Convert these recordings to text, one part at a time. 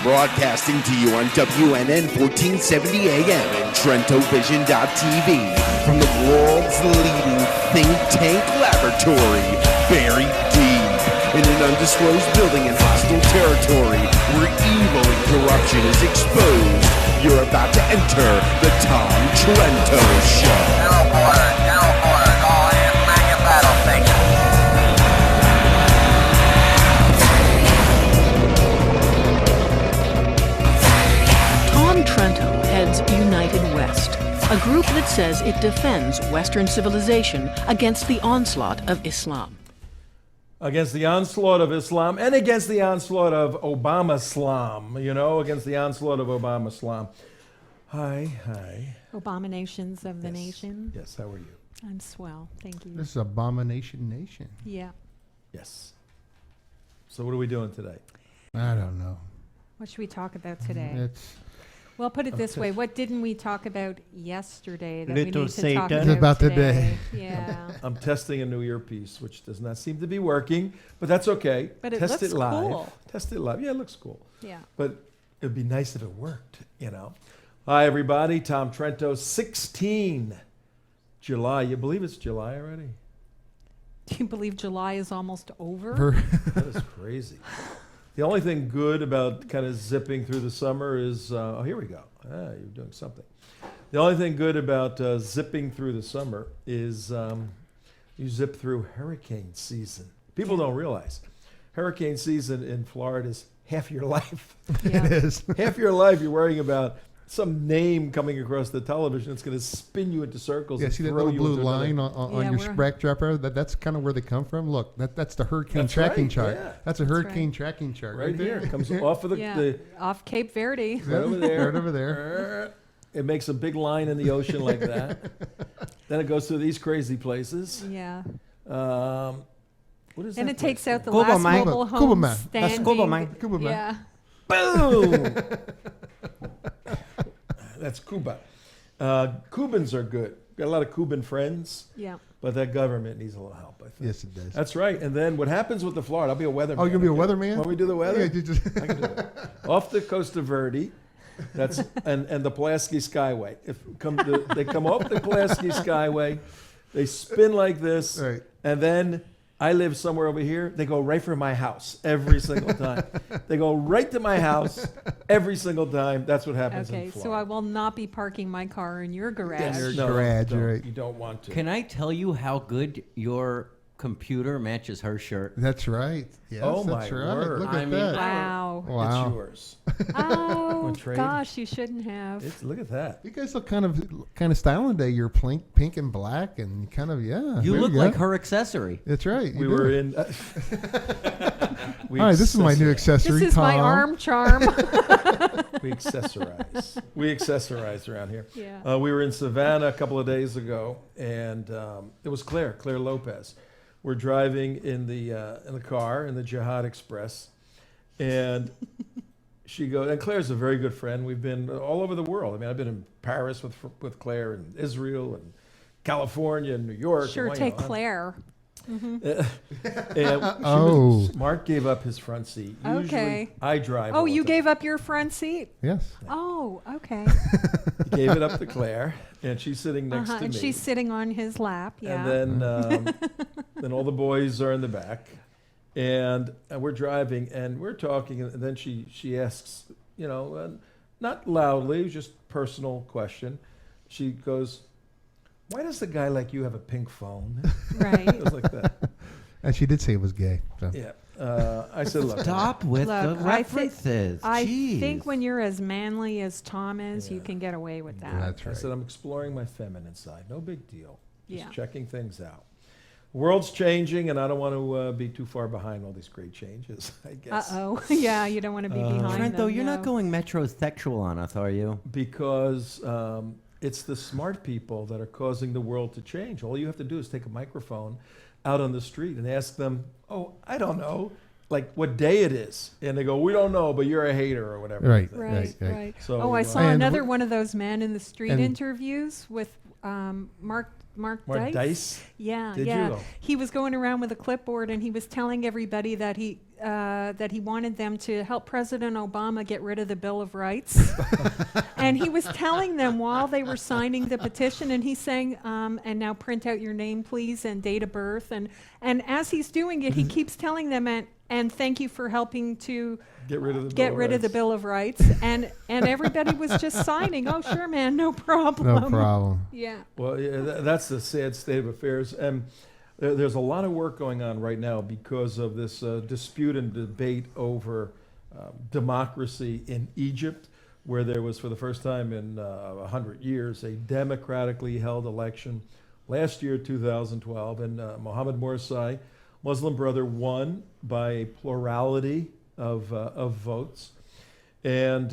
Broadcasting to you on WNN 1470 AM and TrentoVision.tv from the world's leading think tank laboratory, buried deep in an undisclosed building in hostile territory where evil and corruption is exposed. You're about to enter the Tom Trento Show. All hands man your battle station. Tom Trento heads United West, a group that says it defends Western civilization against the onslaught of Islam. Against the onslaught of Islam and against the onslaught of Obama-slam, against the onslaught of Obama-slam. Hi. Abominations of the nation. Yes, how are you? I'm swell, thank you. This is Abomination Nation. Yeah. Yes. So what are we doing today? I don't know. What should we talk about today? It's Well, put it this way. What didn't we talk about yesterday that Little we need to talk Satan. about Today. Yeah. I'm testing a new earpiece, which does not seem to be working, but that's okay. But it Test looks it live. cool. Test it live. Yeah, it looks cool. Yeah. But it'd be nice if it worked, Hi, everybody. Tom Trento, 16 July. You believe it's July already? Do you believe July is almost over? That is crazy. The only thing good about kind of zipping through the summer is, here we go. You're doing something. The only thing good about zipping through the summer is you zip through hurricane season. People don't realize hurricane season in Florida is half your life. Yeah. It is. Half your life you're worrying about some name coming across the television. It's going to spin you into circles. Yeah, and see that throw little you blue into line another- on Yeah, your we're- backdropper? That's kind of where they come from. Look, that's the hurricane That's tracking right, chart. yeah. That's a That's hurricane right. tracking chart right here. there. It comes off of Yeah. the Off Cape Verde. right over there. Right over there. It makes a big line in the ocean like that. Then it goes through these crazy places. Yeah. What is And that it takes place out the Cuba last mine. mobile Cuba home mine. standing. That's Cuba mine. Cuba mine. Yeah. Boom! That's Cuba. Cubans are good. Got a lot of Cuban friends, Yeah. but that government needs a little help, I think. Yes, it does. That's right. And then what happens with the Florida? I'll be a weatherman. Oh, you're going to be a okay? weatherman? When we do the weather? Yeah, you just I can do it. Off the Costa Verde, that's and the Pulaski Skyway. They come off the Pulaski Skyway, they spin like this, Right. and then I live somewhere over here. They go right for my house every single time. They go right to my house every single time. That's what happens Okay, in so I Florida. will not be parking my car in your garage. your No, garage, don't. right. You don't want to. Can I tell you how good your computer matches her shirt? That's right. Yes, Oh, that's my right. word. Look I at mean, that. Wow. Wow. It's yours. Oh, Wanna trade? gosh, you shouldn't have. Look at that. You guys look kind of styling today. You're pink and black, and kind of You there look go. like her accessory. That's right. We you were do. in. We All right, this is my new accessorize. accessory. This is my Tom. arm charm. We accessorize. We accessorize around here. Yeah. We were in Savannah a couple of days ago, and it was Claire Lopez. We're driving in the car in the Jihad Express, and she goes. And Claire's a very good friend. We've been all over the world. I mean, I've been in Paris with Claire, and Israel, and California, and New York. Sure, and, take Claire. Mark gave up his front seat. Usually Okay. I drive. Oh, all you the time. gave up your front seat? Yes. Oh, okay. He gave it up to Claire, and she's sitting next to And me. she's sitting on his lap. Yeah. And then all the boys are in the back, and we're driving, and we're talking, and then she asks, not loudly, just personal question. She goes, "Why does a guy like you have a pink phone?" Right. It was like that. And she did say it was gay. So. Yeah. I said, "Look, Stop with Look, the I thi- references. I Jeez. think when you're as manly as Tom is, you Yeah. can get away with that. That's I right. said, I'm exploring my feminine side. No big deal. Just Yeah. checking things out. World's changing, and I don't want to be too far behind all these great changes, I guess. Uh-oh. Yeah, you don't want to be behind Trento, them, you're not no. going metrosexual on us, are you? Because it's the smart people that are causing the world to change. All you have to do is take a microphone out on the street and ask them, oh, I don't know, like what day it is. And they go, we don't know, but you're a hater or whatever. Right. Right. So, Oh, I saw And another we- one of those man in the street and- interviews with Mark Mark Dice. Dice? Yeah, Did yeah. you? He was going around with a clipboard and he was telling everybody that he that he wanted them to help President Obama get rid of the Bill of Rights. And he was telling them while they were signing the petition, and he's saying, and now print out your name, please, and date of birth. And as he's doing it, he keeps telling them, and thank you for helping to Get rid of the Bill of Rights. And everybody was just signing, oh, sure, man, no problem. No problem. Yeah. Well, yeah, that's the sad state of affairs. And there's a lot of work going on right now because of this dispute and debate over democracy in Egypt, where there was, for the first time in 100 years, a democratically held election last year, 2012, and Mohammed Morsi, Muslim brother, won by a plurality of votes. And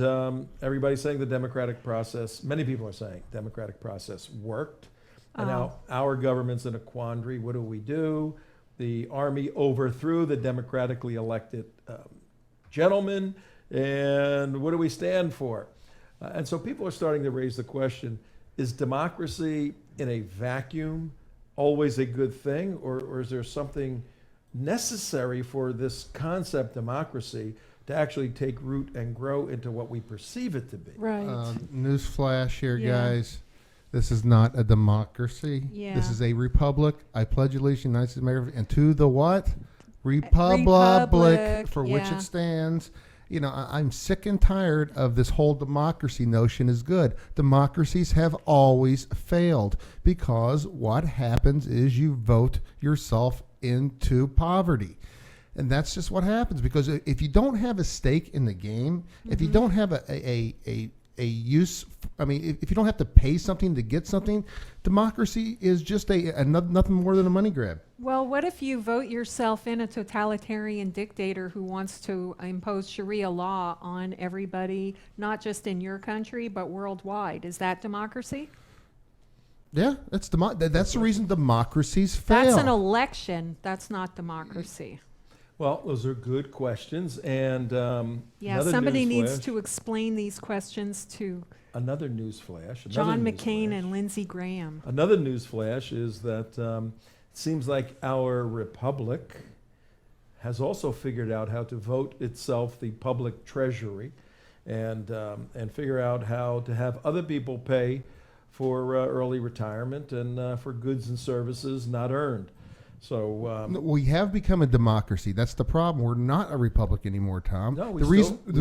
everybody's saying the democratic process, many people are saying democratic process worked. And now our government's in a quandary. What do? The army overthrew the democratically elected gentleman, and what do we stand for? And so people are starting to raise the question, is democracy in a vacuum always a good thing, or is there something necessary for this concept, democracy, to actually take root and grow into what we perceive it to be? Right. Newsflash here, Yeah. guys. This is not a democracy. Yeah. This is a republic. I pledge allegiance to the United States of America and to the what? Republic, for which yeah. it stands. You know, I'm sick and tired of this whole democracy notion is good. Democracies have always failed because what happens is you vote yourself into poverty. And that's just what happens, because if you don't have a stake in the game, if you don't have a use, I mean, if you don't have to pay something to get something, democracy is just nothing more than a money grab. Well, what if you vote yourself in a totalitarian dictator who wants to impose Sharia law on everybody, not just in your country, but worldwide? Is that democracy? Yeah, that's the reason democracies fail. That's an election. That's not democracy. Well, those are good questions. And Yeah, another somebody needs newsflash- to explain these questions to Another newsflash. John McCain and Lindsey Graham. Another newsflash is that it seems like our republic has also figured out how to vote itself the public treasury, and figure out how to have other people pay for early retirement and for goods and services not earned. So We have become a democracy. That's the problem. We're not a republic anymore, Tom. No, the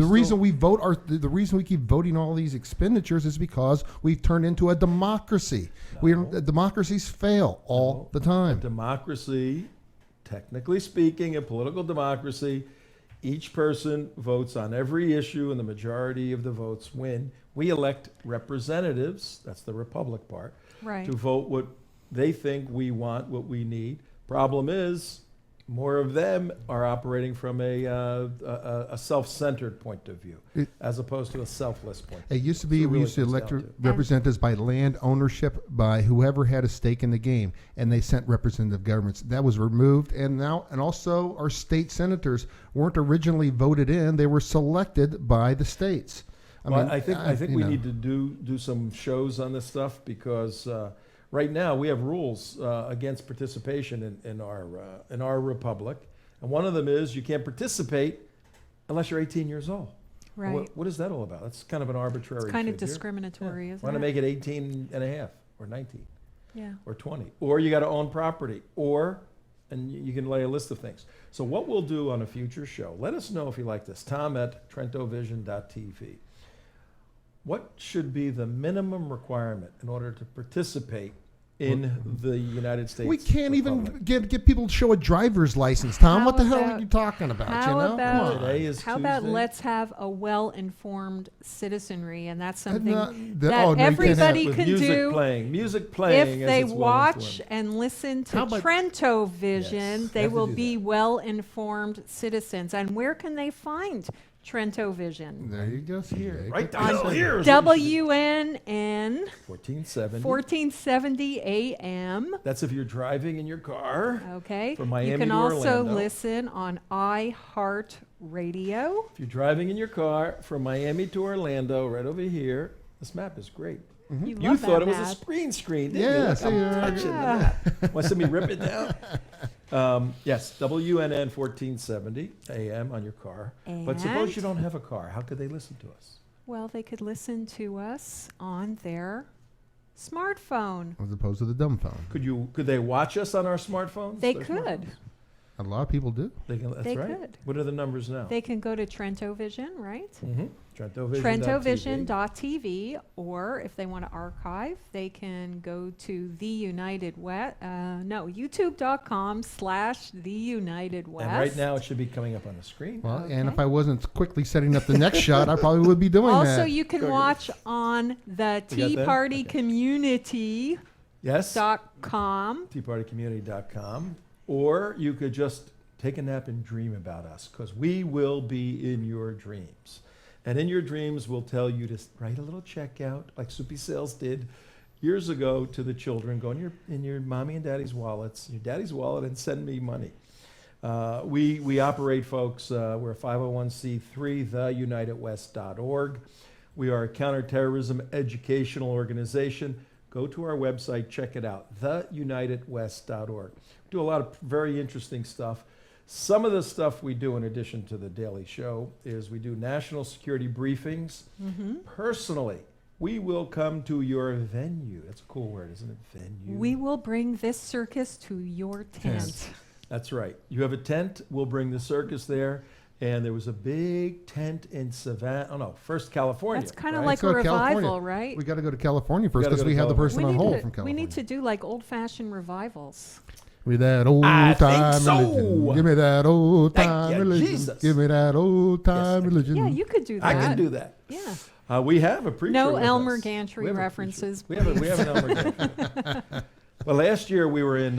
reason we keep voting all these expenditures is because we've turned into a democracy. Democracies fail all the time. democracy, technically speaking, a political democracy, each person votes on every issue and the majority of the votes win. We elect representatives, that's the republic part, Right. to vote what they think we want, what we need. Problem is, more of them are operating from a self-centered point of view, as opposed to a selfless point. It used to be That's what we it used to really elect comes down to. representatives by land ownership, by whoever had a stake in the game, and they sent representative governments. That was removed, and also our state senators weren't originally voted in; they were selected by the states. I think we need to do some shows on this stuff, because right now we have rules against participation in our republic, and one of them is you can't participate unless you're 18 years old. Right. What is that all about? That's kind of an arbitrary. It's kind of figure. discriminatory, Yeah. isn't Want to it? make it 18 and a half or 19 Yeah. or 20, or you got to own property, and you can lay a list of things. So what we'll do on a future show, let us know if you like this. Tom at TrentoVision.tv. What should be the minimum requirement in order to participate in the United States? We can't Republic? even get people to show a driver's license, Tom. How what the hell about- are you talking about? how You know? about- Come on. Today is How about Tuesday. let's have a well-informed citizenry, and that's something no, that you can't have- everybody With can music do playing if as they it's watch well-informed. and listen to How about- TrentoVision. Yes, They have to will do be that. well-informed citizens. And where can they find TrentoVision? There you go. See, there you Right go. down here. is what you should do. WNN 1470. 1470 AM. That's if you're driving in your car. Okay. From Miami you can to also Orlando. listen on iHeartRadio. If you're driving in your car from Miami to Orlando, right over here, this map is great. You You love thought that it was a map. screen, didn't Yeah, you? Look, see, I'm yeah. touching the map. Want to see me rip it down? Yes, WNN 1470 AM on your car. But suppose And- you don't have a car. How could they listen to us? Well, they could listen to us on their smartphone. As opposed to the dumb phone. Could they watch us on our smartphones? They Their could. smartphones? A lot of people do. That's They right. could. What are the numbers now? They can go to TrentoVision, right? Mm-hmm. TrentoVision.tv. TrentoVision.tv, or if they want to archive, they can go to YouTube.com/The United West. And right now it should be coming up on the screen. Well, Okay. and if I wasn't quickly setting up the next shot, I probably would be doing that. Also, you can watch on the We got Tea that? Party Okay. Community.com. Yes. TeaPartyCommunity.com. Or you could just take a nap and dream about us, because we will be in your dreams. And in your dreams, we'll tell you to write a little check out, like Soupy Sales did years ago to the children. Go in your mommy and daddy's wallets, your daddy's wallet, and send me money. We operate, folks. We're a 501c3, theunitedwest.org. We are a counterterrorism educational organization. Go to our website, check it out, theunitedwest.org. We do a lot of very interesting stuff. Some of the stuff we do in addition to the Daily Show is we do national security briefings. Personally, we will come to your venue. That's a cool word, isn't it? Venue. We will bring this circus to your tent. That's right. You have a tent, we'll bring the circus there. And there was a big tent in Savannah. Oh, no, first California. That's kind of right? like a Let's go to revival, California. right? We got to go to California first gotta because go to we have the person California. on hold from we California. need to do like old-fashioned revivals. Give me that old I think time so. religion. Give me that old Thank time you, religion. Jesus. Give me that old time Yes, religion. Yeah, you could do that. I can do that. Yeah. We have a preacher. No with Elmer us. Gantry We have a references, preacher. We have an Elmer Gantry. Well, last year we were in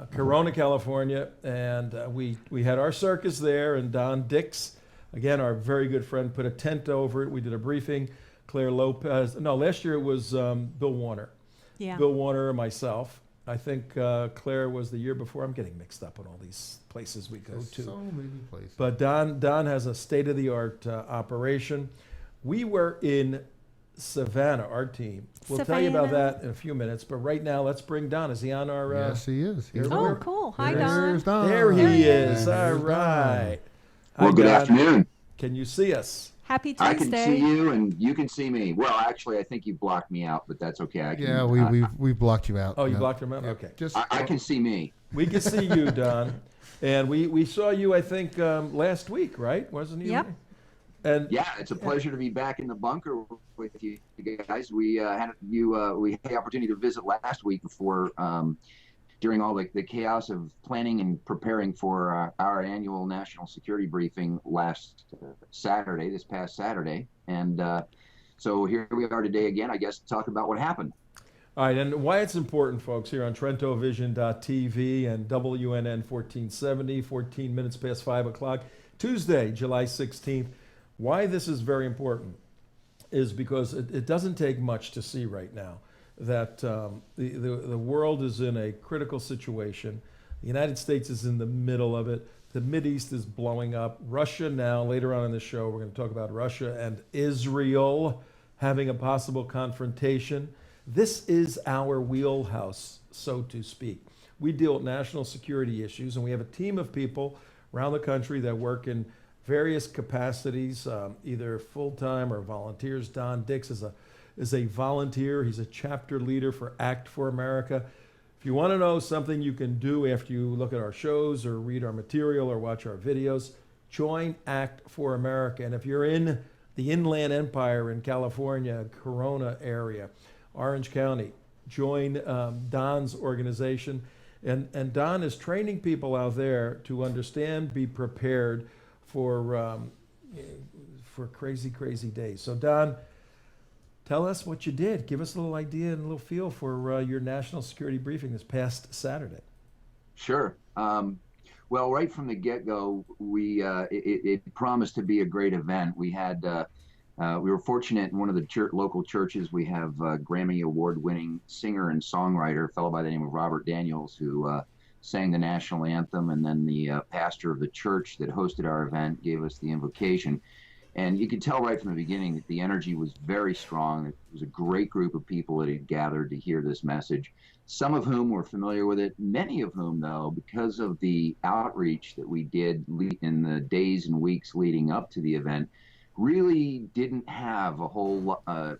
Corona, California, and we had our circus there, and Don Dix, again, our very good friend, put a tent over it. We did a briefing. Claire Lopez. No, last year it was Bill Warner. Yeah. Bill Warner and myself. I think Claire was the year before. I'm getting mixed up on all these places we go to. So many places. But Don has a state-of-the-art operation. We were in Savannah, our team. We'll tell you about Savannah. that in a few minutes. But right now, let's bring Don. Is he on our? Yes, he is. Here's Oh, Don. cool. Hi, There's Don. Don. There he is. There's All Don. right. Well, Hi, good Don. afternoon. Can you see us? Happy I can Tuesday. see you, and you can see me. Well, actually, I think you blocked me out, but that's okay. I can, Yeah, we've blocked you out. Oh, you Yeah. blocked him out? Yeah, Okay. Just I can see me. We can see you, Don. And we saw you, I think, last week, right? Wasn't he? Yep. And Yeah, it's a pleasure to be back in the bunker with you guys. We had the opportunity to visit last week before during all the chaos of planning and preparing for our annual national security briefing this past Saturday, and so here we are today again, I guess, to talk about what happened. all right, and why it's important, folks, here on TrentoVision.tv and WNN 1470, 14 minutes past 5 o'clock, Tuesday, July 16th. Why this is very important is because it doesn't take much to see right now that the world is in a critical situation. The United States is in the middle of it. The Mideast is blowing up. Russia now, later on in the show, we're going to talk about Russia and Israel having a possible confrontation. This is our wheelhouse, so to speak. We deal with national security issues, and we have a team of people around the country that work in various capacities, either full-time or volunteers. Don Dix is a volunteer. He's a chapter leader for Act for America. If you want to know something you can do after you look at our shows or read our material or watch our videos, join Act for America. And if you're in the Inland Empire in California, Corona area, Orange County, join Don's organization. And Don is training people out there to understand, be prepared for crazy, crazy days. So Don, tell us what you did. Give us a little idea and a little feel for your national security briefing this past Saturday. Sure. Well, right from the get-go, it promised to be a great event. We had we were fortunate in one of the local churches. We have Grammy Award-winning singer and songwriter, a fellow by the name of Robert Daniels, who sang the national anthem, and then the pastor of the church that hosted our event gave us the invocation. And you could tell right from the beginning that the energy was very strong. It was a great group of people that had gathered to hear this message, some of whom were familiar with it, many of whom, though, because of the outreach that we did in the days and weeks leading up to the event, really didn't have a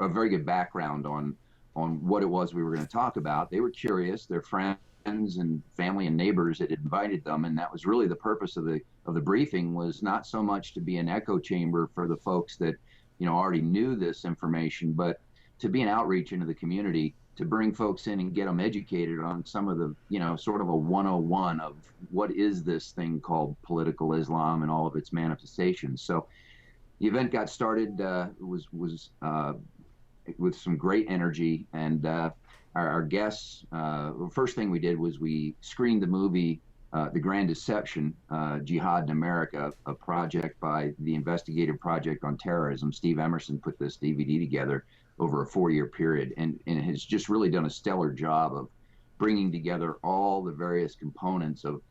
very good background on what it was we were going to talk about. They were curious. Their friends and family and neighbors had invited them, and that was really the purpose of the briefing, was not so much to be an echo chamber for the folks that already knew this information, but to be an outreach into the community, to bring folks in and get them educated on some of the sort of a 101 of what is this thing called political Islam and all of its manifestations. So the event got started was with some great energy, and our guests, the first thing we did was we screened the movie The Grand Deception, Jihad in America, a project by the Investigative Project on Terrorism. Steve Emerson put this DVD together over a 4-year period, and has just really done a stellar job of bringing together all the various components of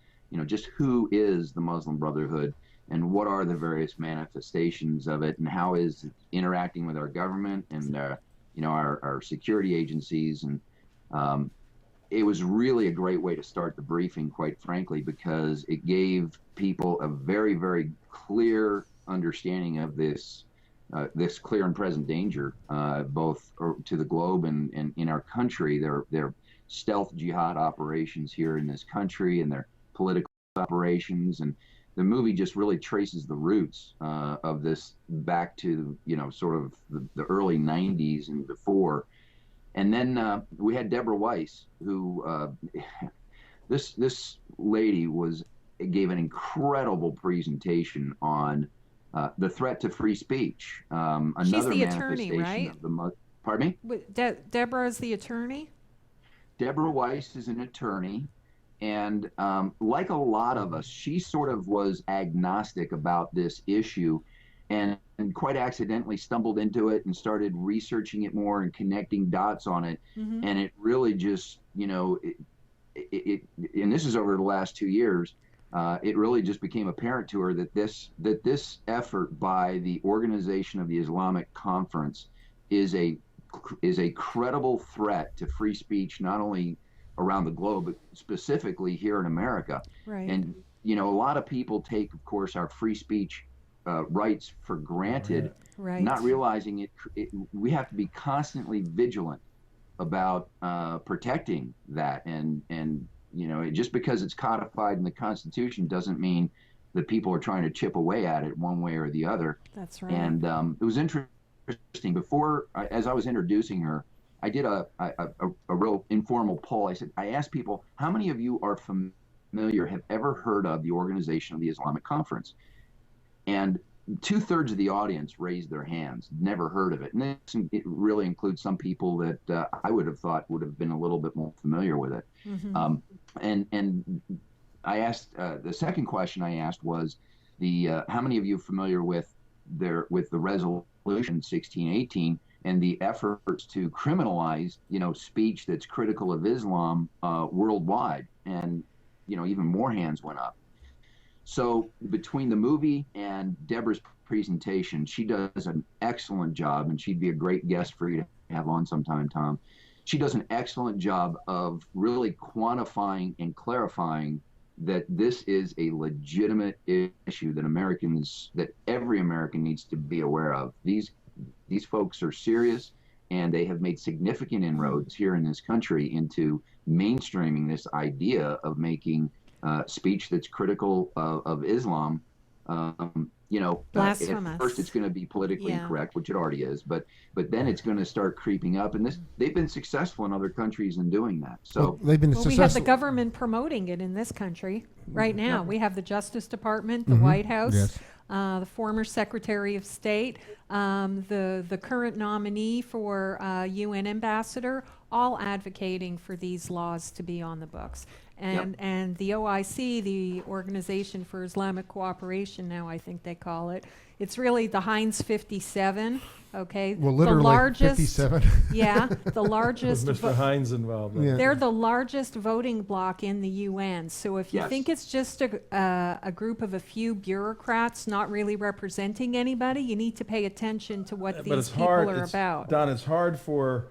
just who is the Muslim Brotherhood and what are the various manifestations of it, and how is it interacting with our government and our security agencies. And it was really a great way to start the briefing, quite frankly, because it gave people a very, very clear understanding of this clear and present danger, both to the globe and in our country. Their stealth jihad operations here in this country, and their political operations. And the movie just really traces the roots of this back to sort of the early 90s and before. And then we had Deborah Weiss, who this lady gave an incredible presentation on the threat to free speech. She's Another the attorney, manifestation right? of the pardon me? Deborah is the attorney? Deborah Weiss is an attorney, and like a lot of us, she sort of was agnostic about this issue, and quite accidentally stumbled into it and started researching it more and connecting dots on it. Mm-hmm. And it really just, and this is over the last 2 years, it really just became apparent to her that this effort by the Organization of the Islamic Conference is a credible threat to free speech, not only around the globe, but specifically here in America. Right. And, a lot of people take, of course, our free speech rights for granted, Right. not realizing we have to be constantly vigilant about protecting that. And just because it's codified in the Constitution doesn't mean that people are trying to chip away at it one way or the other. That's right. And it was interesting. Before, as I was introducing her, I did a real informal poll. I asked people, how many of you are familiar, have ever heard of the Organization of the Islamic Conference? And 2/3 of the audience raised their hands, never heard of it. And it really includes some people that I would have thought would have been a little bit more familiar with it. Mm-hmm. And I asked, the second question I asked was, how many of you are familiar with the resolution 1618 and the efforts to criminalize, speech that's critical of Islam worldwide? And, even more hands went up. So between the movie and Deborah's presentation, she does an excellent job, and she'd be a great guest for you to have on sometime, Tom. She does an excellent job of really quantifying and clarifying that this is a legitimate issue that every American needs to be aware of. These folks are serious, and they have made significant inroads here in this country into mainstreaming this idea of making speech that's critical of Islam, blasphemous. At first it's going to be politically Yeah. incorrect, which it already is, but then it's going to start creeping up, and they've been successful in other countries in doing that. So they've been Well, we have successful. the government promoting it in this country right now. We have the Justice Department, the Mhm. White House, Yes. the former Secretary of State, the current nominee for UN ambassador, all advocating for these laws to be on the books. And the OIC, the Organization for Islamic Cooperation now, I think they call it, it's really the Heinz 57, okay? Well, literally the largest, 57. Yeah, the Was largest. Mr. Hines involved? Yeah. They're the largest voting bloc in the UN. So if you Yes. think it's just a group of a few bureaucrats not really representing anybody, you need to pay attention to what But these it's people hard. are It's, about. Don, it's hard for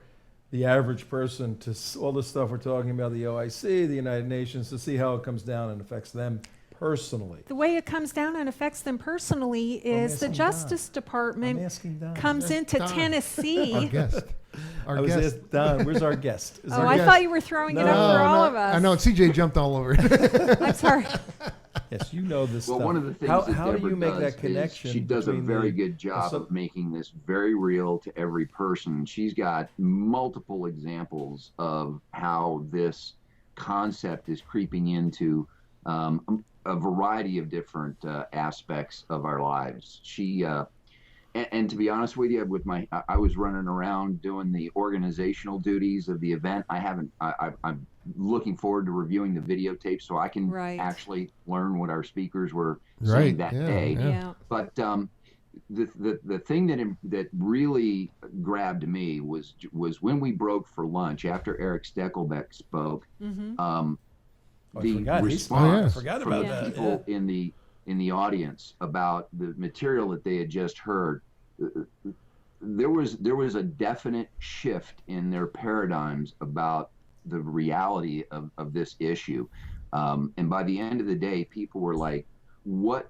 the average person to all the stuff we're talking about, the OIC, the United Nations, to see how it comes down and affects them personally. The way it comes down and affects them personally is the asking Justice I'm Department asking Don. comes into Don. Tennessee. Our guest. I Our was guest. asked, Don, where's our guest? Is Oh, our I guest? thought you were throwing it up for all of us. I know. CJ jumped all over it. I'm sorry. Yes, you know this Well, stuff. one of the things how, that how do Deborah you make does that connection? is she does a between very the- good job so- of making this very real to every person. She's got multiple examples of how this concept is creeping into a variety of different aspects of our lives. She and to be honest with you, I was running around doing the organizational duties of the event. I'm looking forward to reviewing the videotape so I can Right. actually learn what our speakers were Right, saying that yeah, day. yeah. Yeah. But the thing that really grabbed me was when we broke for lunch after Eric Steckelbeck spoke. Mm-hmm. I The forgot. response I forgot from about the that. people in the audience about the material that they had just heard, there was a definite shift in their paradigms about the reality of this issue, and by the end of the day, people were like, "What?"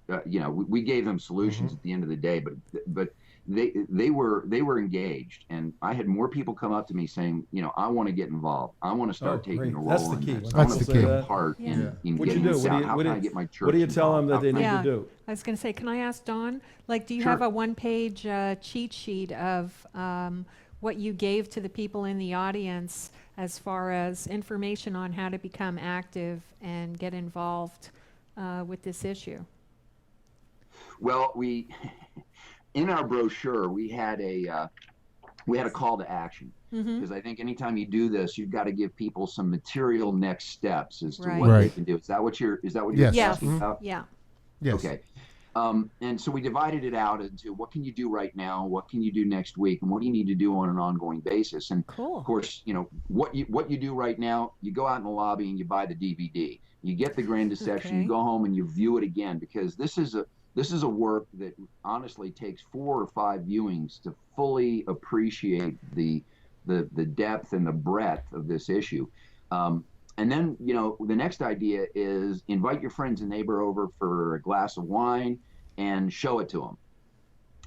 We gave them solutions at the end of the day, but they were engaged, and I had more people come up to me saying, I want to get involved. I want to start taking great. a role That's the in key. this. When I That's want the to key. take part Yeah. in What'd you getting do? this What do out. you- How what can do I get my church What do you tell them involved? that they need Yeah. to do? I was going to say, can I ask Dawn, do you Sure. have a one-page cheat sheet of what you gave to the people in the audience as far as information on how to become active and get involved with this issue? Well, in our brochure, we had a call to action, because I think anytime you do this, you've got to give people some material next steps as to Right. what they Right. can do. Is that what you're Yes. Yes. asking about? Yeah. Yes. Okay. And so we divided it out into what can you do right now, what can you do next week, and what do you need to do on an ongoing basis. And Cool. of course, what you do right now, you go out in the lobby and you buy the DVD. You get the grand deception, Okay. you go home and you view it again, because this is a work that honestly takes 4 or 5 viewings to fully appreciate the depth and the breadth of this issue. And then, the next idea is invite your friends and neighbor over for a glass of wine and show it to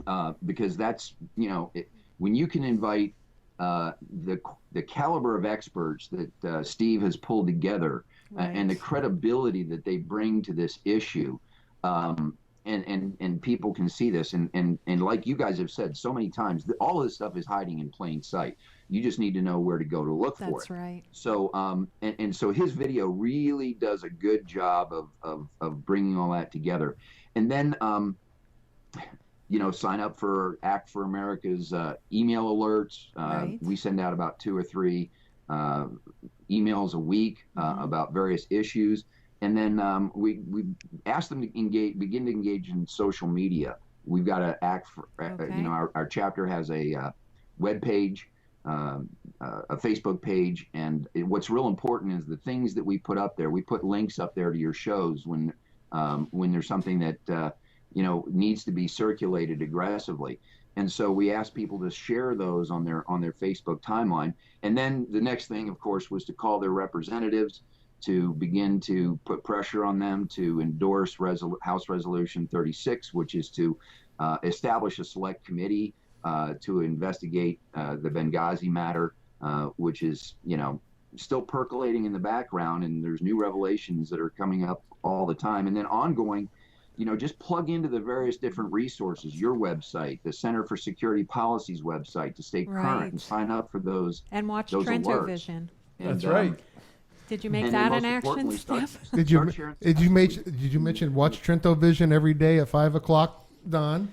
them. Because that's, when you can invite the caliber of experts that Steve has pulled together, and the credibility that they bring to this issue, and people can see this, and like you guys have said so many times, all of this stuff is hiding in plain sight. You just need to know where to go to look for it. That's right. So and so his video really does a good job of bringing all that together. And then sign up for Act for America's email alerts. Right. We send out about 2 or 3 emails a week about various issues. And then we ask them to begin to engage in social media. We've got to act for, Okay. our chapter has a web page, a Facebook page, and what's real important is the things that we put up there. We put links up there to your shows when there's something that needs to be circulated aggressively. And so we asked people to share those on their Facebook timeline. And then the next thing, of course, was to call their representatives to begin to put pressure on them to endorse House Resolution 36, which is to establish a select committee to investigate the Benghazi matter, which is, still percolating in the background, and there's new revelations that are coming up all the time. And then ongoing, just plug into the various different resources, your website, the Center for Security Policy's website, to stay current Right. and sign up for those. And watch those alerts. TrentoVision. That's And, right. Did you make and then that an most action importantly, step? Did you mention watch TrentoVision every day at 5 o'clock, Don? Say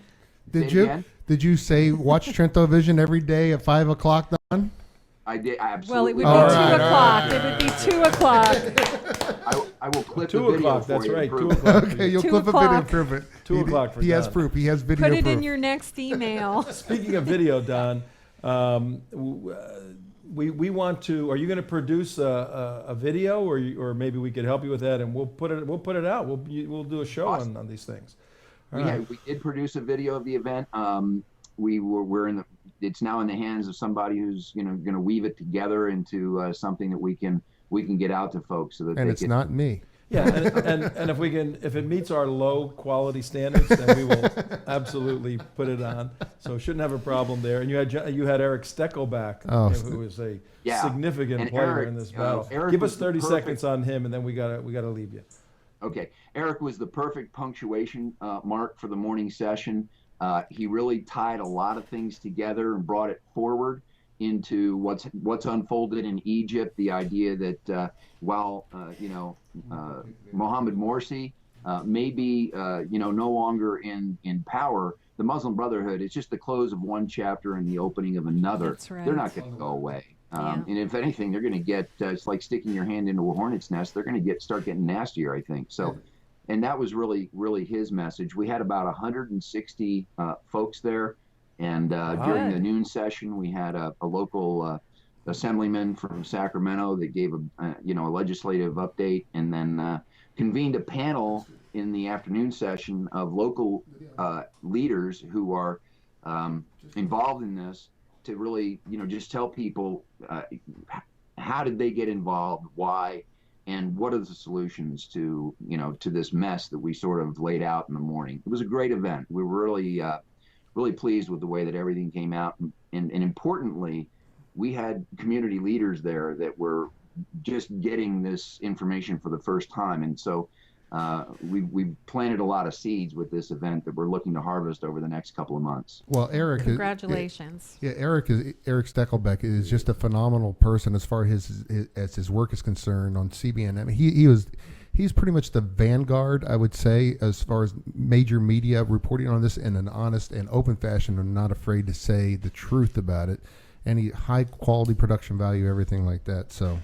Did it you? again? Did you say watch TrentoVision every day at 5 o'clock, Don? I did. Well, it would be Absolutely. 2 All right, o'clock. all right. It would be 2 o'clock. I will clip 2 the video o'clock, for that's you. right, 2 Prove- o'clock. Okay, you'll 2 clip a video o'clock. proof it. 2 o'clock for He has Don. proof. He has video Put it proof. in your next email. Speaking of video, Don, we want to. Are you going to produce a video, or maybe we could help you with that, and we'll put it out. We'll do a show Awesome. on these things. We did produce a video of the event. We're in the. It's now in the hands of somebody who's going to weave it together into something that we can get out to folks so that And they it's can. not me. Yeah, and if it meets our low quality standards, then we will absolutely put it on. So shouldn't have a problem there. And you had Eric Steckel back, who is a significant And player Eric, in this battle. Eric Give was us the 30 perfect- seconds on him, and then we gotta leave you. Okay, Eric was the perfect punctuation mark for the morning session. He really tied a lot of things together and brought it forward into what's unfolded in Egypt. The idea that while Mohammed Morsi may be no longer in power, the Muslim Brotherhood is just the close of one chapter and the opening of another. That's right. They're not going to go away. Yeah. And if anything, they're going to get. It's like sticking your hand into a hornet's nest. They're going to start getting nastier, I think. So. And that was really his message. We had about 160 folks there, and during the noon session, we had a local assemblyman from Sacramento that gave a legislative update, and then convened a panel in the afternoon session of local leaders who are involved in this to really just tell people how did they get involved, why. And what are the solutions to this mess that we sort of laid out in the morning? It was a great event. We were really pleased with the way that everything came out. And importantly, we had community leaders there that were just getting this information for the first time. And so we planted a lot of seeds with this event that we're looking to harvest over the next couple of months. Well, Eric, Congratulations. Eric Steckelbeck is just a phenomenal person as far as his work is concerned on CBN. I mean, he's pretty much the vanguard, I would say, as far as major media reporting on this in an honest and open fashion, and not afraid to say the truth about it. Any high quality production value, everything like that. So.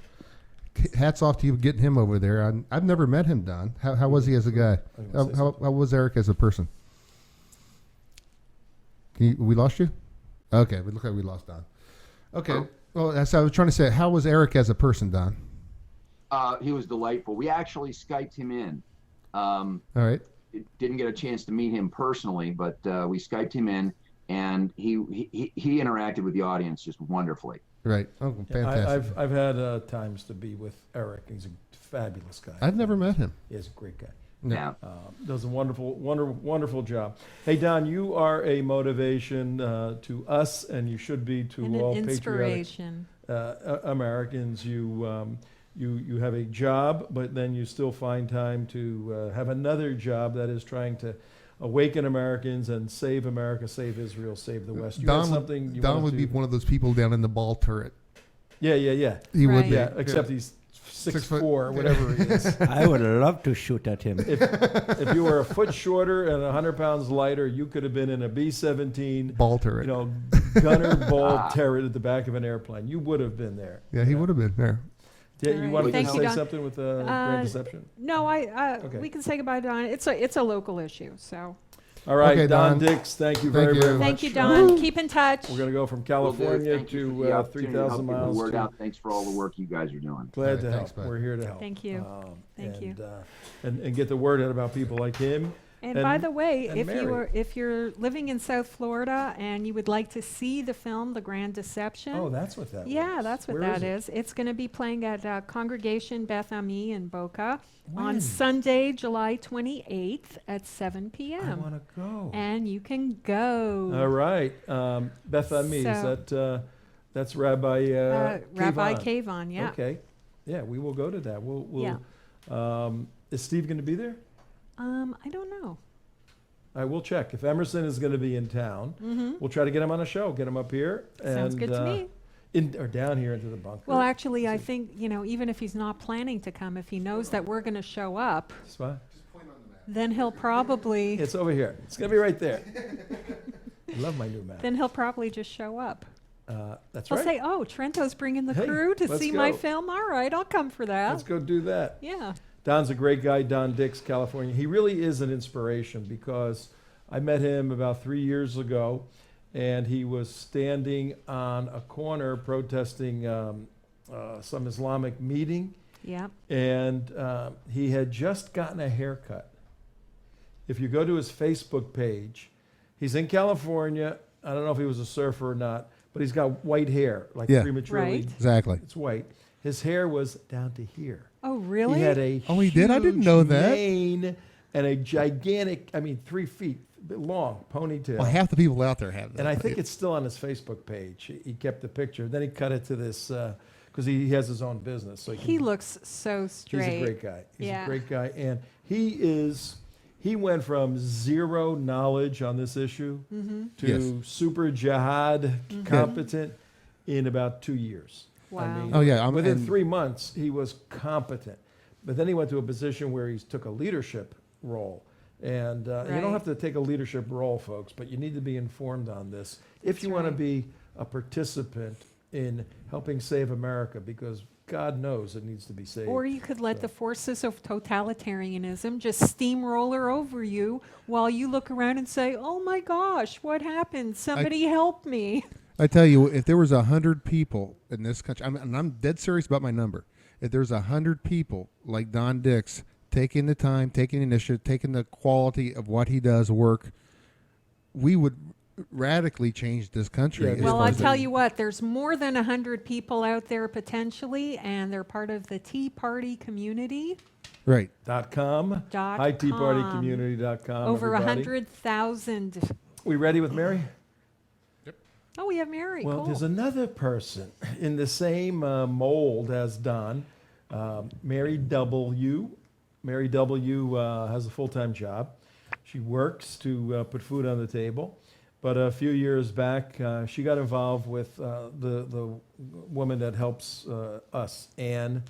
Hats off to you getting him over there. I've never met him, Don. How was he as a guy? How was Eric as a person? We lost you? Okay, we look like we lost Don. Okay, well, that's what I was trying to say. How was Eric as a person, Don? He was delightful. We actually Skyped him in. All right. Didn't get a chance to meet him personally, but we Skyped him in, and he interacted with the audience just wonderfully. Right. Oh, fantastic. I've had times to be with Eric. He's a fabulous guy. I've never met him. He's a great guy. Yeah. Does a wonderful job. Hey, Don, you are a motivation to us, and you should be to And all an patriotic inspiration. Americans. You have a job, but then you still find time to have another job that is trying to awaken Americans and save America, save Israel, save the West. You Don, had something you Don wanted would to- be one of those people down in the ball turret. Yeah. He would Right. be. Yeah, except he's 6'4", whatever he is. I would love to shoot at him. If you were a foot shorter and 100 pounds lighter, you could have been in a B-17 Ball turret. gunner ball turret at the back of an airplane. You would have been there. Yeah, he would have been there. Yeah, All you right. wanted Thank to you, say Don. something with Grand Deception? No, Okay. we can say goodbye, Don. It's a local issue, so. All right, Okay, Don Don. Dix, thank you Thank very, you. very much. Thank you, Don. Keep in touch. We're going to go from Will do. California Thank you for the to opportunity to help 3,000 get the miles. word to- out. Thanks for all the work you guys are doing. Glad All to right, thanks, help. bud. We're here to help. Thank you. Thank you. And get the word out about people like him. And by the way, and Mary. if you're living in South Florida and you would like to see the film The Grand Deception, Oh, that's what that yeah, was. that's what Where that it? is. It's going to be playing at Congregation Beth Ami in Boca When? on Sunday, July 28th at 7 I p.m. want to go. And you can go. All right. Beth Ami, is So- that's Rabbi Rabbi Kayvon. Kayvon, yeah. Okay. Yeah, we will go to that. We'll Yeah. Is Steve going to be there? I don't know. All right, we'll check. If Emerson is going to be in town, we'll try to get him on a show, get him up here. Sounds and, good to me. Or down here into the bunker. Well, actually, I think, even if he's not planning to come, if he knows that we're going to show up, It's fine. then he'll probably It's over here. It's going to be right there. I love my new map. just show up. That's I'll right. say, "Oh, Trento's bringing the Hey, crew to let's see my go. film. All right, I'll come for that." Let's go do that. Yeah. Don's a great guy, Don Dix, California. He really is an inspiration because I met him about 3 years ago, and he was standing on a corner protesting some Islamic meeting, Yep. and he had just gotten a haircut. If you go to his Facebook page, he's in California. I don't know if he was a surfer or not, but he's got white hair, like Yeah. prematurely. Right. Exactly. It's white. His hair was down to here. Oh, really? He had a Oh, he did? I didn't huge know that. mane and a gigantic, 3 feet long ponytail. Well, half the people out there have that. And I think it's still on his Facebook page. He kept the picture. Then he cut it to this, because he has his own business. So He looks so straight. He's a great guy. He's Yeah. a great guy. And he went from zero knowledge on this issue to Yes. super jihad competent in about 2 years. Wow. Oh, yeah, within and- 3 months, he was competent. But then he went to a position where he took a leadership role. And you Right. don't have to take a leadership role, folks, but you need to be informed on this if you want to right. be a participant in helping save America, because God knows it needs to be saved. Or you could let the forces of totalitarianism just steamroller over you while you look around and say, oh my gosh, what happened? Somebody help me. I tell you, if there was 100 people in this country, and I'm dead serious about my number. If there's 100 people like Don Dix taking the time, taking the initiative, taking the quality of what he does work, we would radically change this country. Yeah, as Well, far I as tell the- you what, there's more than 100 people out there potentially, and they're part of the Tea Party community. Right. .com, HiTeaPartyCommunity.com. Over everybody. 100,000. We ready with Mary? Oh, we have Mary. Well, cool. there's another person in the same mold as Don, Mary W. Mary W. Has a full-time job. She works to put food on the table. But a few years back, she got involved with the woman that helps us, Ann,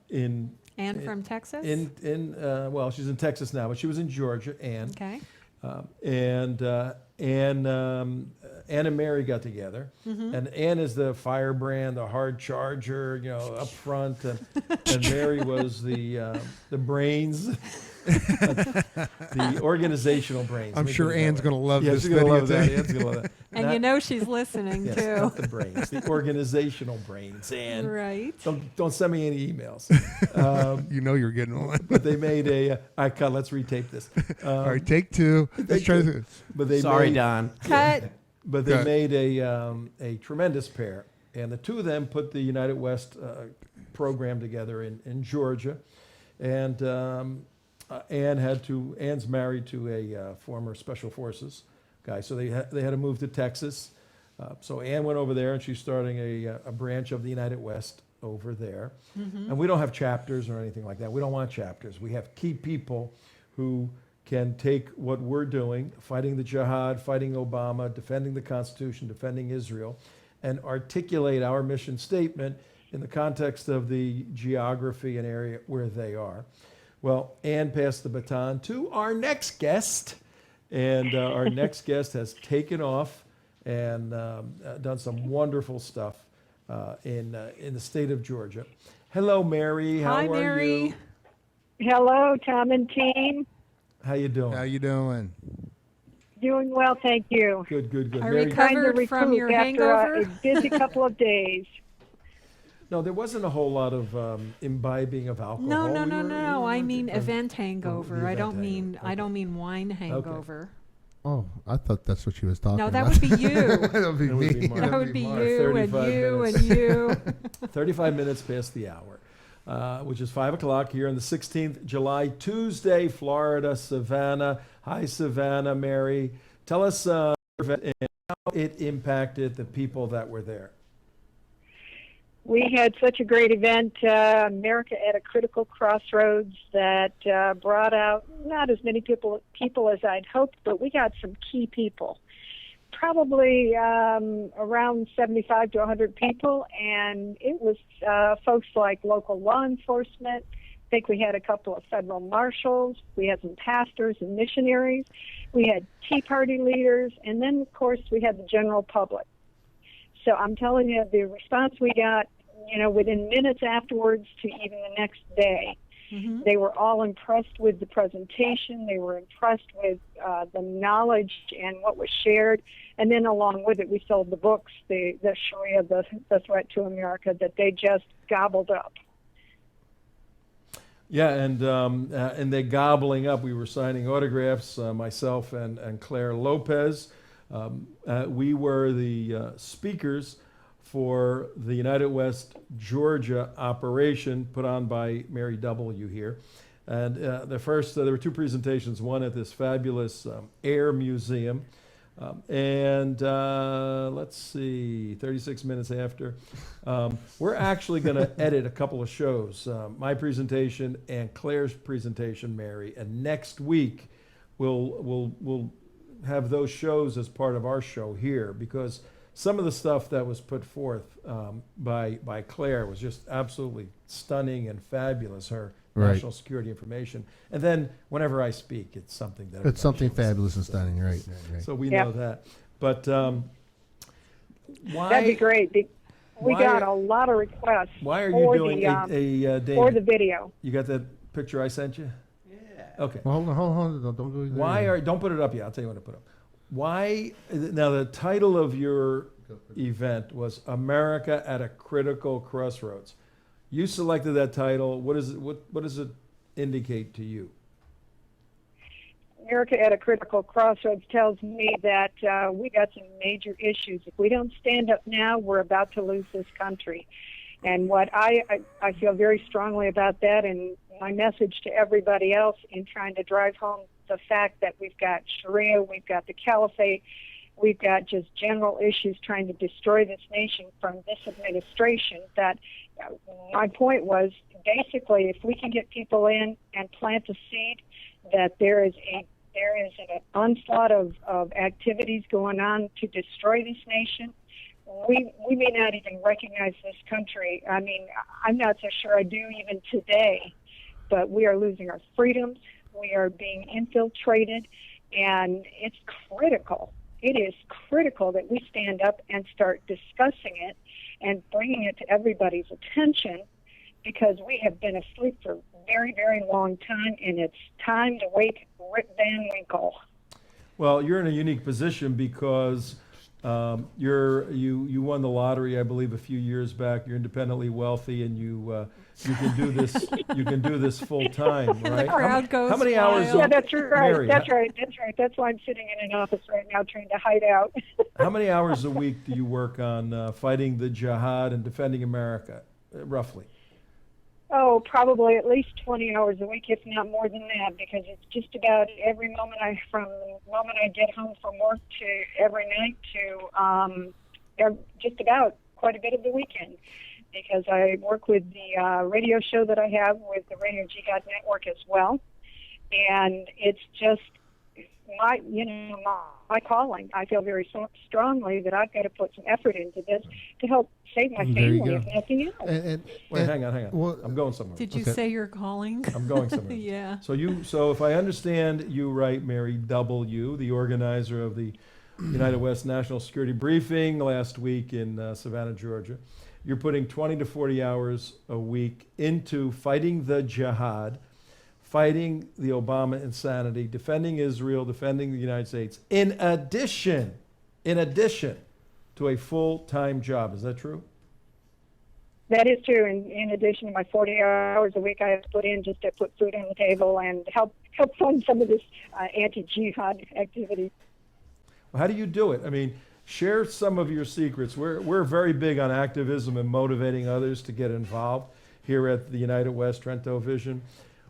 in Anne from Texas? well, she's in Texas now, but she was in Georgia, Ann. Okay. Ann and Mary got together, and Ann is the firebrand, the hard charger, up front, and Mary was the brains, the organizational brains. I'm Let me sure put it that Ann's way. going to love Yeah, this she's gonna video. love that. too. Ann's gonna love that. And Not- you know she's listening yes, too. not the brains, the organizational brains. Ann, Right. don't send me any emails. You know you're getting one. But they made a. Let's retape this. All right, take two. Let's try this. But they Sorry, made, Don. Cut. But they Yeah. made a tremendous pair, and the two of them put the United West program together in Georgia, and Ann's married to a former Special Forces guy, so they had to move to Texas. So Ann went over there, and she's starting a branch of the United West over there. And we don't have chapters or anything like that. We don't want chapters. We have key people who can take what we're doing, fighting the jihad, fighting Obama, defending the Constitution, defending Israel, and articulate our mission statement in the context of the geography and area where they are. Well, Ann passed the baton to our next guest, and our next guest has taken off and done some wonderful stuff in the state of Georgia. Hello, Mary. How Hi, are Mary. you? Hello, Tom and team. How you doing? How you doing? Doing well, thank you. Good, good, good. Are Mary, we Trying to Recovered from recoup your after a hangover? busy couple of days. no, there wasn't a whole lot of imbibing of alcohol. No, no, We no, were- no. I we were- mean event hangover. the I event don't mean hangover. I don't mean wine hangover. Oh, I thought that's what she was talking No, about. that would be you. that would be That would me. be Mark. That would be Mark. you and 35 you minutes. and you. 35 minutes past the hour, which is 5 o'clock here on the 16th July, Tuesday, Florida, Savannah. Hi, Savannah, Mary. Tell us and how it impacted the people that were there. We had such a great event, America at a Critical Crossroads, that brought out not as many people as I'd hoped, but we got some key people. Probably around 75 to 100 people, and it was folks like local law enforcement. I think we had a couple of federal marshals. We had some pastors and missionaries. We had Tea Party leaders, and then, of course, we had the general public. So I'm telling you, the response we got, within minutes afterwards to even the next day, They were all impressed with the presentation. They were impressed with the knowledge and what was shared. And then along with it, we sold the books, the Sharia, the Threat to America, that they just gobbled up. Yeah, and they're gobbling up. We were signing autographs, myself and Claire Lopez. We were the speakers for the United West Georgia operation put on by Mary W. here. And there were two presentations, one at this fabulous Air Museum. Let's see, 36 minutes after. We're actually going to edit a couple of shows, my presentation and Claire's presentation, Mary. And next week, we'll have those shows as part of our show here, because some of the stuff that was put forth by Claire was just absolutely stunning and fabulous, her national security information. And then whenever I speak, it's something that It's something should fabulous and stunning, right? So we know that. But why? That'd be great. We why got are- a lot of requests Why are you for doing the, Dave, for the video. You got that picture I sent you? Yeah. Okay. Well, hold on, don't go there. Don't put it up yet. I'll tell you when to put it up. Why? Now the title of your event was America at a Critical Crossroads. You selected that title. What does it indicate to you? America at a Critical Crossroads tells me that we got some major issues. If we don't stand up now, we're about to lose this country. And what I feel very strongly about that, and my message to everybody else in trying to drive home the fact that we've got Sharia, we've got the caliphate, we've got just general issues trying to destroy this nation from this administration, that my point was basically if we can get people in and plant a seed that there is an onslaught of activities going on to destroy this nation, we may not even recognize this country. I mean, I'm not so sure I do even today, but we are losing our freedoms. We are being infiltrated, and it's critical. It is critical that we stand up and start discussing it and bringing it to everybody's attention, because we have been asleep for a very, very long time, and it's time to wake Rip Van Winkle. Well, you're in a unique position because you won the lottery, I believe, a few years back. You're independently wealthy, and you can do this. You can do this full time, right? The crowd goes how many hours? wild. Yeah, that's right. Mary, That's right. That's why I'm sitting in an office right now trying to hide out. How many hours a week do you work on fighting the jihad and defending America, roughly? Oh, probably at least 20 hours a week, if not more than that, because it's just about every moment from the moment I get home from work to every night to just about quite a bit of the weekend, because I work with the radio show that I have with the Radio Jihad Network as well, and it's just my calling. I feel very strongly that I've got to put some effort into this to help save my There you family, go. if nothing else. Wait, hang on. Well, I'm going somewhere. Did you Okay. say you're calling? I'm going somewhere. Yeah. So if I understand you right, Mary W., the organizer of the United West National Security Briefing last week in Savannah, Georgia, you're putting 20 to 40 hours a week into fighting the jihad, fighting the Obama insanity, defending Israel, defending the United States, in addition to a full-time job. Is that true? That is true. In addition to my 40 hours a week I have to put in just to put food on the table and help fund some of this anti-jihad activity. How do you do it? I mean, share some of your secrets. We're very big on activism and motivating others to get involved here at the United West TrentoVision.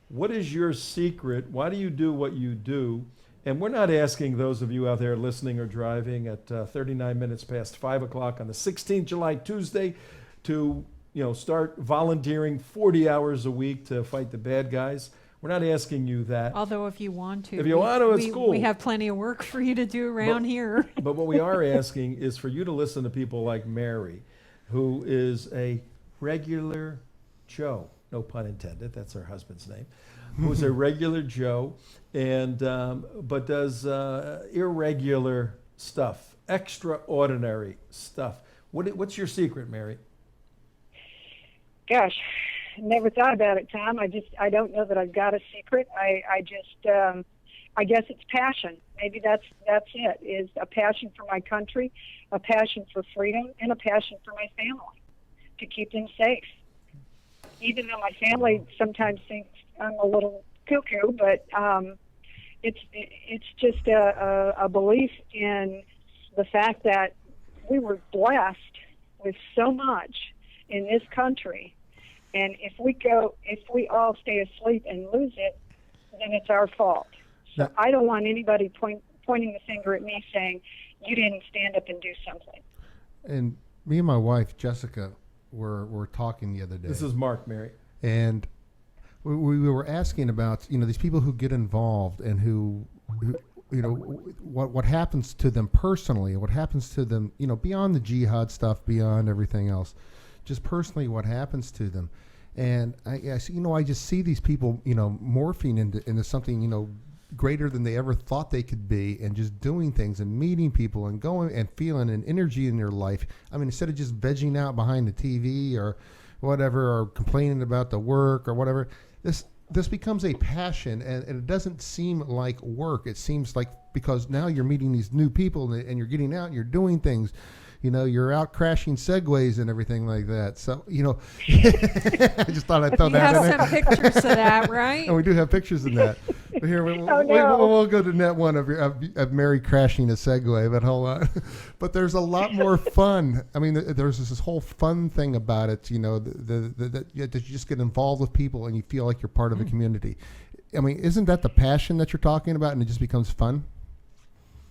What is your secret? Why do you do what you do? And we're not asking those of you out there listening or driving at 39 minutes past 5 o'clock on the 16th July, Tuesday, to start volunteering 40 hours a week to fight the bad guys. We're not asking you that. Although if you want to. If you want to, it's cool. We have plenty of work for you to do around here. But what we are asking is for you to listen to people like Mary, who is a regular Joe. No pun intended. That's her husband's name. Who's a regular Joe, and but does irregular stuff, extraordinary stuff. What's your secret, Mary? Gosh, never thought about it, Tom. I don't know that I've got a secret. I guess it's passion. Maybe that's it, is a passion for my country, a passion for freedom, and a passion for my family, to keep them safe. Even though my family sometimes thinks I'm a little cuckoo, but it's just a belief in the fact that we were blessed with so much in this country, and if we all stay asleep and lose it, then it's our fault. So I don't want anybody pointing the finger at me saying, you didn't stand up and do something. And me and my wife, Jessica, were talking the other day. This is Mark, Mary. And we were asking about, these people who get involved and who what happens to them personally, what happens to them, beyond the jihad stuff, beyond everything else, just personally what happens to them. And I just see these people, morphing into something, greater than they ever thought they could be, and just doing things and meeting people and going and feeling an energy in their life. I mean, instead of just vegging out behind the TV or whatever, or complaining about the work or whatever, this becomes a passion, and it doesn't seem like work. It seems like, because now you're meeting these new people and you're getting out and you're doing things. You're out crashing segways and everything like that. So, I just thought I'd throw that in there. You have some pictures of that, right? And we do have pictures of that. But here, we'll go to net one of Mary crashing a Segway, but hold on. But there's a lot more fun. I mean, there's this whole fun thing about it, that you just get involved with people and you feel like you're part of a community. I mean, isn't that the passion that you're talking about, and it just becomes fun?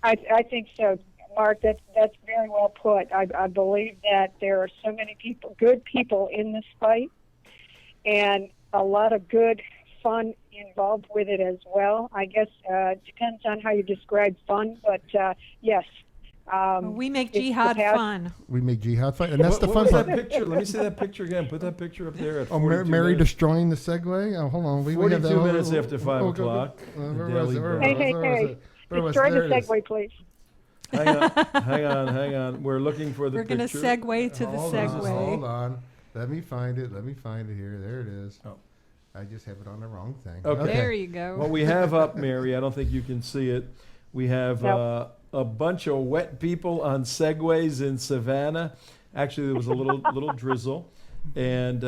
I think so, Mark. That's very well put. I believe that there are so many good people in this fight, and a lot of good fun involved with it as well. I guess it depends on how you describe fun, but yes. We make jihad fun. We make jihad fun, and that's the fun What was part. that picture? Let me see that picture again. Put that picture up there. At Mary 42 minutes. destroying the Segway. Oh, hold on. We have 42 that. minutes after 5 o'clock. Hey. Destroy the Segway, please. Hang on. We're looking for the We're going to picture. segue to the Segway. Hold on. Let me find it here. There it is. Oh. I just have it on the wrong thing. Okay. There you go. What we have up, Mary, I don't think you can see it. We have a bunch of wet people on Segways in Savannah. Actually, there was a little drizzle. And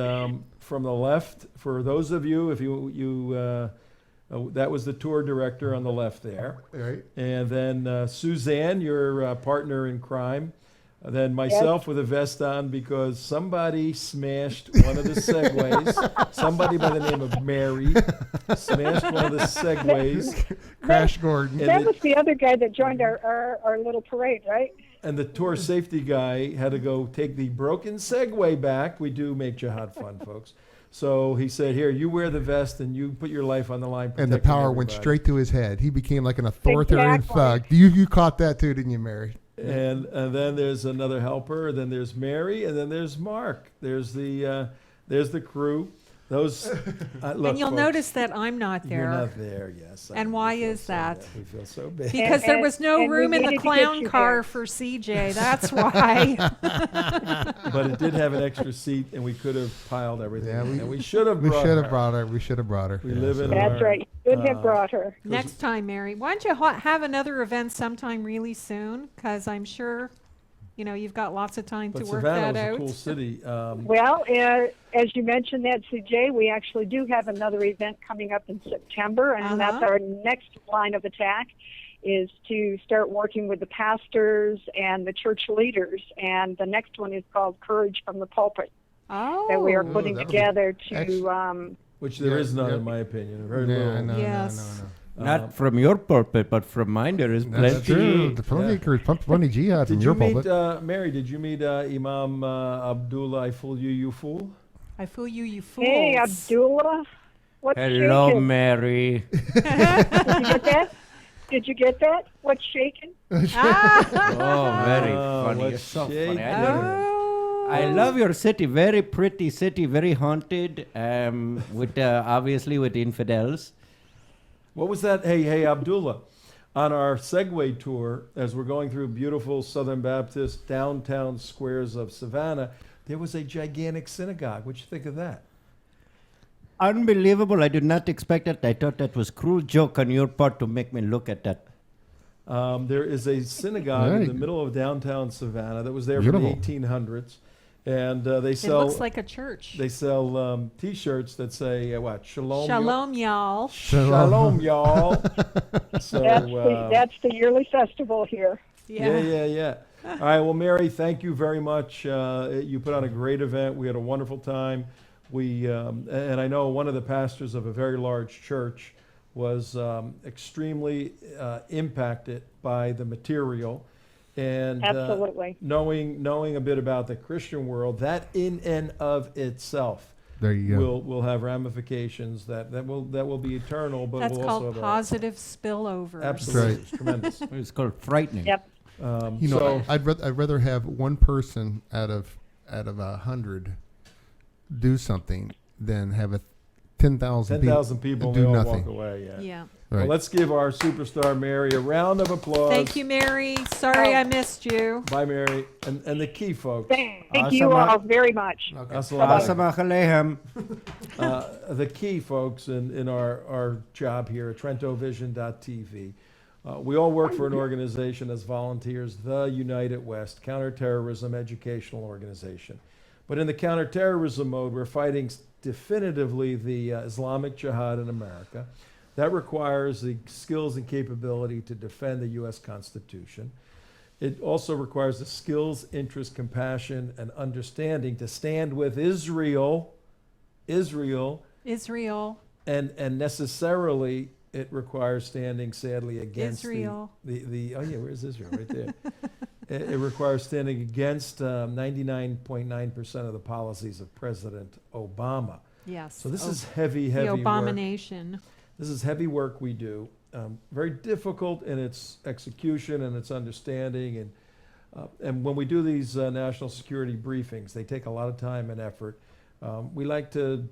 from the left, for those of you, if you that was the tour director on the left there. Right. And then Suzanne, your partner in crime. Then myself with a vest on because somebody smashed one of the Segways. Somebody by the name of Mary smashed one of the Segways. Crash Gordon. That was the other guy that joined our little parade, right? And the tour safety guy had to go take the broken Segway back. We do make jihad fun, folks. So he said, here, you wear the vest and you put your life on the line. And the power went straight to his head. He became like an authoritarian thug. You caught that too, didn't you, Mary? And then there's another helper. Then there's Mary, and then there's Mark. There's the crew. Those look, and you'll folks, notice that I'm not there. You're not there, yes. And why is that? We feel so bad. Because there was no room in the clown car for CJ. That's why. But it did have an extra seat, and we could have piled everything. Yeah, and we should have brought her. We should have brought her. We live in That's right. You should have brought her. Next time, Mary. Why don't you have another event sometime really soon? Because I'm sure, you've got lots of time to work Savannah that was out. a cool city. Well, as you mentioned that, CJ, we actually do have another event coming up in September, and that's our next line of attack, is to start working with the pastors and the church leaders. And the next one is called Courage from the Pulpit, that we are putting together to... which there is none, in my opinion. Very little. Yes. Not from your pulpit, but from mine there is plenty. That's true. Plenty jihad from your pulpit. Mary, did you meet Imam Abdullah, I fool you fool? I fool you fools. Hey, Abdullah. What's Hello, shaking? Mary. Did you get that? Did you get that? What's shaking? Oh, very funny. You're what's so shaking? funny. I love your city. Very pretty city. Very haunted. With obviously with infidels. What was that? Hey, Abdullah. On our Segway tour, as we're going through beautiful Southern Baptist downtown squares of Savannah, there was a gigantic synagogue. What'd you think of that? unbelievable. I did not expect it. I thought that was cruel joke on your part to make me look at that. There is a synagogue in the middle of downtown Savannah that was there from the 1800s, and they It sell. looks like a church. They sell T-shirts that say what? Shalom. Shalom, y'all. Shalom, y'all. So That's the yearly festival here. yeah. All right. Well, Mary, thank you very much. You put on a great event. We had a wonderful time. And I know one of the pastors of a very large church was extremely impacted by the material, and Absolutely. knowing a bit about the Christian world, that in and of itself There you go. will have ramifications that will be eternal, but That's will also called have positive spillover. absolutely That's it's tremendous. It's called frightening. Yep. You know, So I'd rather have one person out of 100 do something than have 10,000 people do they all nothing. walk away. Yeah. Yeah. Right. Well, let's give our superstar Mary a round of applause. Thank you, Mary. Sorry I missed you. Bye, Mary. And the key, folks. Thank you all very much. Assalamu alaikum. The key, folks, in our job here at TrentoVision.tv, we all work for an organization as volunteers, the United West Counterterrorism Educational Organization. But in the counterterrorism mode, we're fighting definitively the Islamic Jihad in America. That requires the skills and capability to defend the U.S. Constitution. It also requires the skills, interest, compassion, and understanding to stand with Israel, and necessarily it requires standing, sadly, against Israel. where's Israel? Right there. It requires standing against 99.9% of the policies of President Obama. Yes. So this is heavy the work. abomination. This is heavy work we do. Very difficult in its execution and its understanding. And when we do these national security briefings, they take a lot of time and effort. We like to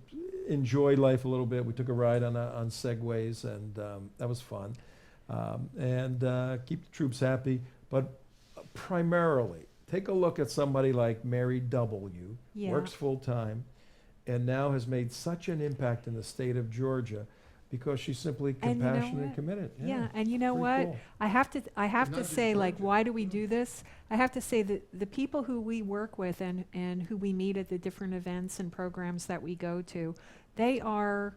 enjoy life a little bit. We took a ride on Segways, and that was fun. And keep the troops happy. But primarily, take a look at somebody like Mary W., Yeah. works full-time, and now has made such an impact in the state of Georgia because she's simply And you know compassionate and what? committed. Yeah, and you know pretty what? cool. I have to say, like, why do we do this? I have to say that the people who we work with and who we meet at the different events and programs that we go to, they're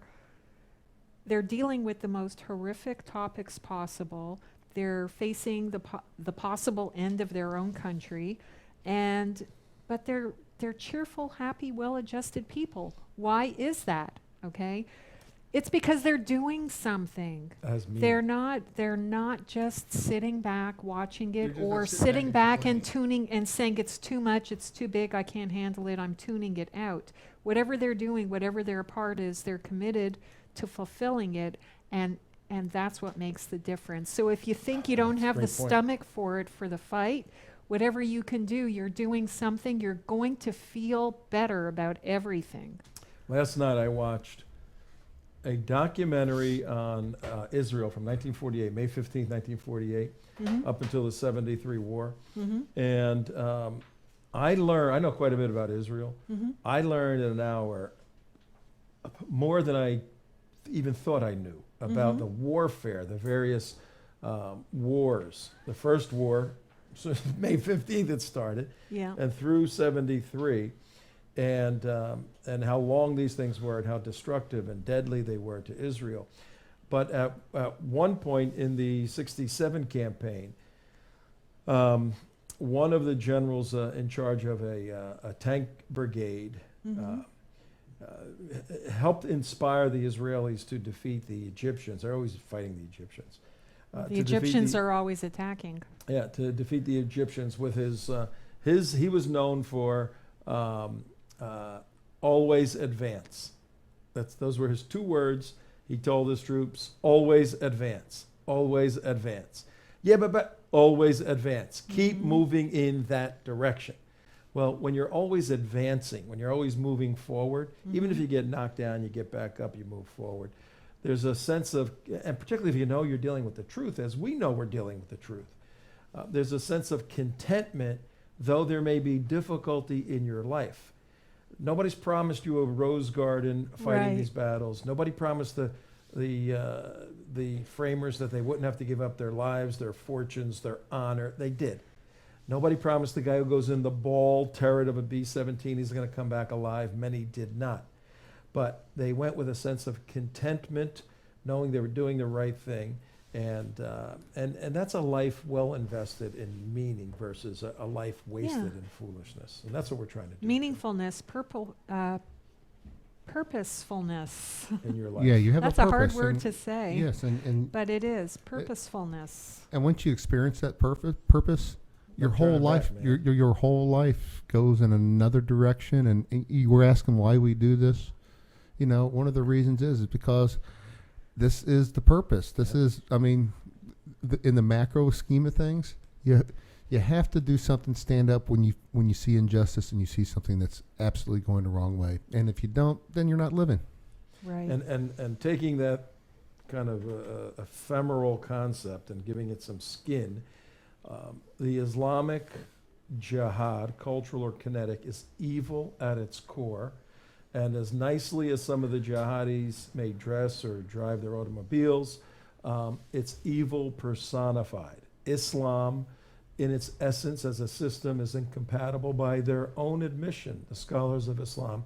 dealing with the most horrific topics possible. They're facing the possible end of their own country, but they're cheerful, happy, well-adjusted people. Why is that? Okay, it's because they're doing something. As me. They're not just sitting back watching it, just or not sitting sitting back back and and tuning and saying it's too much, it's too big, I can't handle it, I'm tuning it out. Whatever they're doing, whatever their part is, they're committed to fulfilling it, and that's what makes the difference. So if you think you don't have the great point. stomach for it for the fight, whatever you can do, you're doing something, you're going to feel better about everything. Last night I watched a documentary on Israel from 1948, May 15th, 1948, up until the 73 war. And I know quite a bit about Israel. I learned in an hour more than I even thought I knew about the warfare, the various wars. The first war, so May 15th it started, Yeah. and through 73. And how long these things were and how destructive and deadly they were to Israel. But at one point in the 67 campaign, one of the generals in charge of a tank brigade helped inspire the Israelis to defeat the Egyptians. They're always fighting the Egyptians. The Egyptians are always attacking. Yeah, to defeat the Egyptians with he was known for always advance. Those were his two words. He told his troops, always advance, always advance. Yeah, but always advance. Keep moving in that direction. Well, when you're always advancing, when you're always moving forward, even if you get knocked down, you get back up, you move forward. There's a sense of, and particularly if you know you're dealing with the truth, as we know we're dealing with the truth, there's a sense of contentment, though there may be difficulty in your life. Nobody's promised you a rose garden fighting Right. these battles. Nobody promised the framers that they wouldn't have to give up their lives, their fortunes, their honor. They did. Nobody promised the guy who goes in the ball turret of a B-17 he's going to come back alive. Many did not. But they went with a sense of contentment, knowing they were doing the right thing. And that's a life well invested in meaning versus a life wasted in foolishness. And that's what we're trying to do. Meaningfulness, purposefulness. In your life. Yeah, you have That's a a hard purpose. word and- to say. Yes, and But it is purposefulness. and once you experience that purpose, your Don't turn whole it life, back, man. your whole life goes in another direction. And you were asking why we do this. You know, one of the reasons is because this is the purpose. This is, I mean, in the macro scheme of things, you have to do something, stand up when you see injustice and you see something that's absolutely going the wrong way. And if you don't, then you're not living. Right. And taking that kind of ephemeral concept and giving it some skin, the Islamic jihad, cultural or kinetic, is evil at its core. And as nicely as some of the jihadis may dress or drive their automobiles, it's evil personified. Islam, in its essence as a system, is incompatible by their own admission, the scholars of Islam,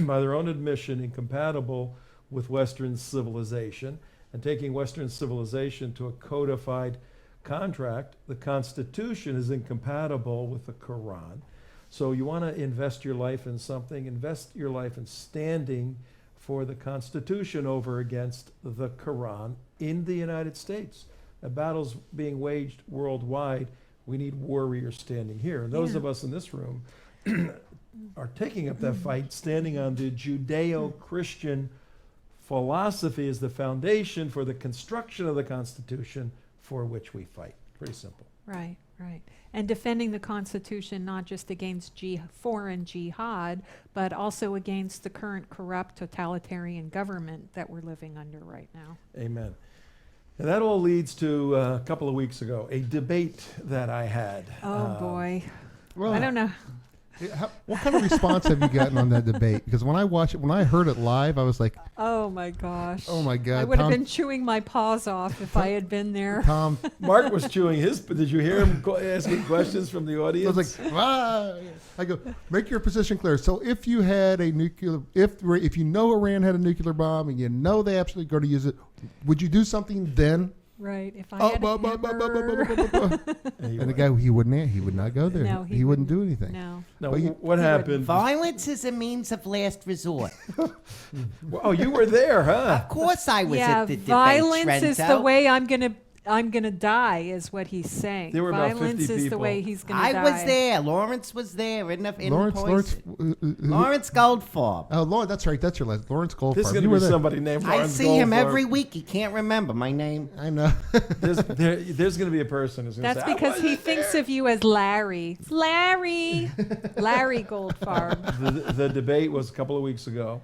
by their own admission, incompatible with Western civilization. And taking Western civilization to a codified contract, the Constitution is incompatible with the Quran. So you want to invest your life in something, invest your life in standing for the Constitution over against the Quran in the United States. A battle's being waged worldwide. We need warriors standing here. And those of us in this room are taking up that fight, standing on the Judeo-Christian philosophy as the foundation for the construction of the Constitution for which we fight. Pretty simple. Right, right. And defending the Constitution not just against foreign jihad, but also against the current corrupt totalitarian government that we're living under right now. Amen. And that all leads to a couple of weeks ago, a debate that I had. Oh, boy. Well, I don't know. What kind of response have you gotten on that debate? Because when I heard it live, I was like, Oh, my gosh. oh my God. I would have Tom- been chewing my paws off if I had been there. Tom, Mark was chewing his, but did you hear him asking questions from the I audience? was like, I go, make your position clear. So if you had a nuclear, if you know Iran had a nuclear bomb and you know they absolutely going to use it, would you do something then? Right. If I had a hammer. And the guy, he would not go there. No, he wouldn't do anything. No. No, But what happened? Violence is a means of last resort. Oh, you were there, huh? Of course I was Yeah, at the debate, violence is the Trento. way I'm gonna die, is what he's saying. There were about Violence 50 is the people. way he's gonna die. I was there. Lawrence was there. In Lawrence Lawrence Goldfarb. Oh, Lawrence, that's right. That's your last. Lawrence Goldfarb. This is going You to were be there. somebody named I Lawrence see him Goldfarb. every week. He can't remember my name. I know. There's going to be a person who's going to That's say, "I because he wasn't thinks there." of you as Larry. Larry Goldfarb. The debate was a couple of weeks ago,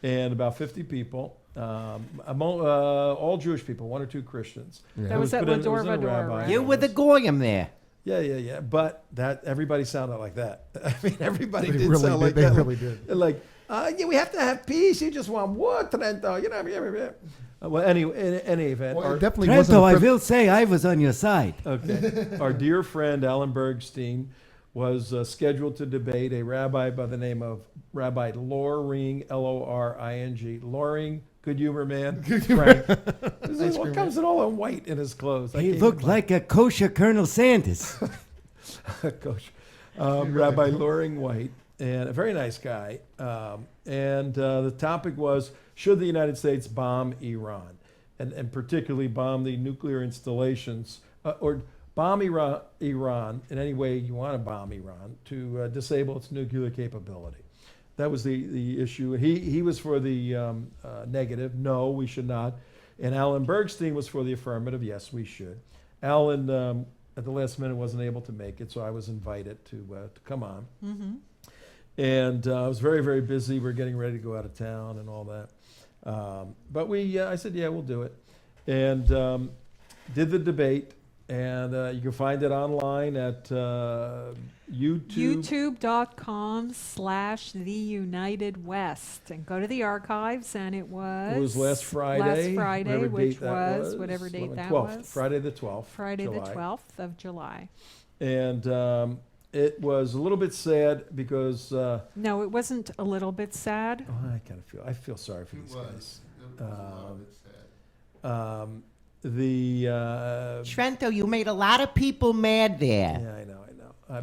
and about 50 people, all Jewish people, one or two Christians. Yeah. That was at put in- it was in a Lador Vador, rabbi. right? You were the goyim there. Yeah. But that everybody sounded like that. I mean, everybody They did really sound did. like They that. really did. They're like, yeah, we have to have peace. You just want war, Trento. You know, well, anyway, in any event, Well, our, it definitely wasn't. Trento, I a will say I was on your side. okay, our dear friend Alan Bergstein was scheduled to debate a rabbi by the name of Rabbi Loring, Loring. Loring, good humor man. Frank. What comes in all in white in his clothes? I He can't looked even- like a kosher Colonel Sanders. Coach. Rabbi Loring White, and a very nice guy. And the topic was, should the United States bomb Iran? And particularly bomb the nuclear installations, or bomb Iran in any way you want to bomb Iran to disable its nuclear capability. That was the issue. He was for the negative, no, we should not. And Alan Bergstein was for the affirmative, yes, we should. Alan, at the last minute, wasn't able to make it, so I was invited to come on. Mm-hmm. And I was very, very busy. We're getting ready to go out of town and all that. But I said, yeah, we'll do it. And did the debate. And you can find it online at YouTube. YouTube.com/The United West. And go to the archives, and it was last Friday. Last Friday, whatever which date that was whatever date 11th, that 12th, was. Friday the 12th. Friday July. the 12th of July. And it was a little bit sad because No, it wasn't a little bit sad. I feel sorry for these guys. Trento, you made a lot of people mad there. Yeah, I know.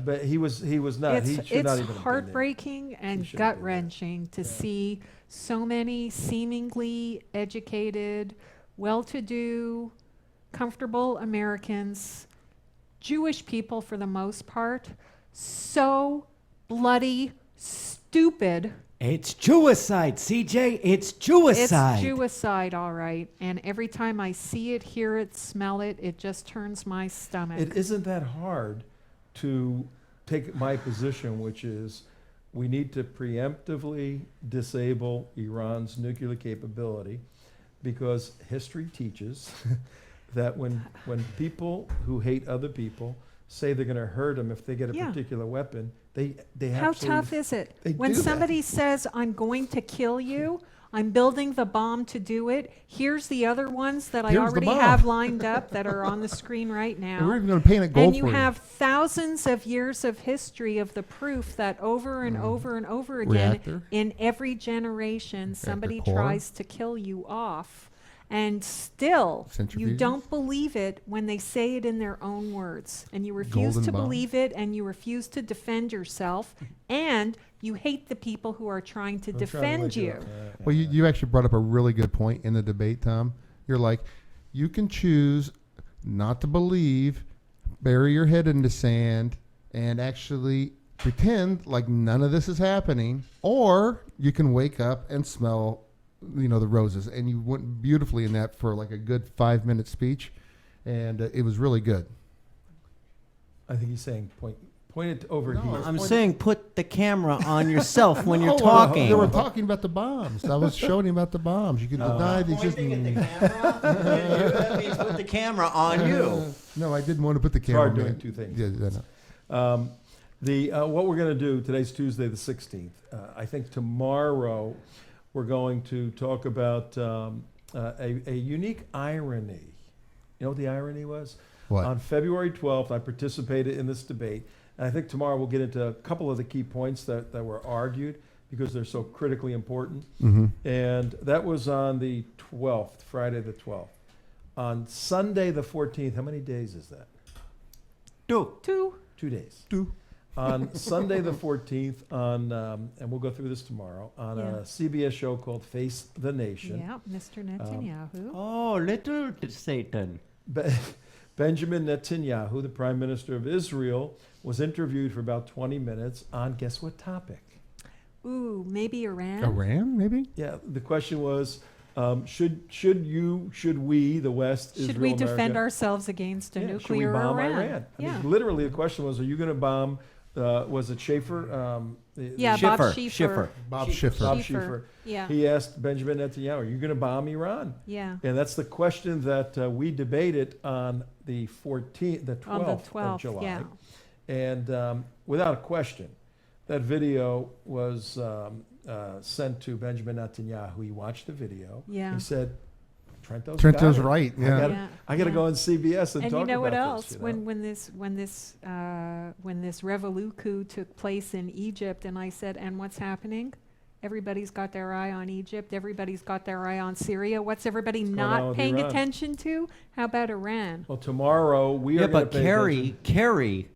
But he was not. He should not even have It's been there. heartbreaking and shouldn't have been there. gut-wrenching to see so many seemingly educated, well-to-do, comfortable Americans, Jewish people for the most part, so bloody stupid. It's Jewicide, CJ. It's Jewicide. It's Jewicide, all right. And every time I see it, hear it, smell it, it just turns my stomach. It isn't that hard to take my position, which is we need to preemptively disable Iran's nuclear capability, because history teaches that when people who hate other people say they're going to hurt them if they get a Yeah. particular weapon, they How absolutely- tough is it? they When do that. somebody says, I'm going to kill you, I'm building the bomb to do it, here's the other ones that I Here's the already bomb. have lined up that are on the screen right And we're now. even going to paint it gold And you for have thousands of years of history of the proof that over and over and over again, Reactor. in every generation, somebody core. tries to kill you off. And still, you Centrifuges. don't believe it when they say it in their own words. And you refuse Golden to bomb. believe it, and you refuse to defend yourself, and you hate the people who are trying to I'm trying to defend wake you. up. Well, you actually brought up a really good point in the debate, Tom. You're like, you can choose not to believe, bury your head in the sand, and actually pretend like none of this is happening, or you can wake up and smell, the roses. And you went beautifully in that for like a good 5-minute speech, and it was really good. I think he's saying point it over here. I'm saying put the camera on yourself when you're Oh, talking. They were talking about the bombs. I was showing him about the bombs. You can deny the Pointing at the camera? That means put the camera on you. No, I didn't want to put the camera. hard doing man. two things. Yeah, I know. What we're going to do, today's Tuesday the 16th. I think tomorrow we're going to talk about a unique irony. You know what the irony was? What? On February 12th, I participated in this debate. And I think tomorrow we'll get into a couple of the key points that were argued because they're so critically important. Mm-hmm. And that was on the 12th, Friday the 12th. On Sunday the 14th, how many days is that? 2. 2 days. On Sunday the 14th, and we'll go through this tomorrow, on Yeah. a CBS show called Face the Nation. Yeah, Mr. Netanyahu. Oh, little Satan. Benjamin Netanyahu, the Prime Minister of Israel, was interviewed for about 20 minutes on guess what topic? Ooh, maybe Iran? Iran, maybe? Yeah, the question was, should we, the West, Should Israel, we defend America, ourselves against a should we nuclear bomb Iran? Iran? I Yeah. mean, literally, the question was, are you going to bomb? Was it Schaefer? Yeah, Bob Schiffer. Bob Schiffer. Bob Schiffer. Schiffer. Yeah. He asked Benjamin Netanyahu, "Are you going to bomb Iran?" Yeah. And that's the question that we debated on the 14th, the 12th, On the 12th, of July. yeah. And without a question, that video was sent to Benjamin Netanyahu. He watched the video. Yeah. He said, "Trento's Trento's got it. right, yeah. I got to Yeah. go on CBS and And talk you know what about else? this." You know? When this Revolut coup took place in Egypt, and I said, "And what's happening? Everybody's got their eye on Egypt. Everybody's got their eye on Syria. What's everybody going on not with paying Iran? attention to? How about Iran?" Well, tomorrow we are Yeah, going but to pay attention. Kerry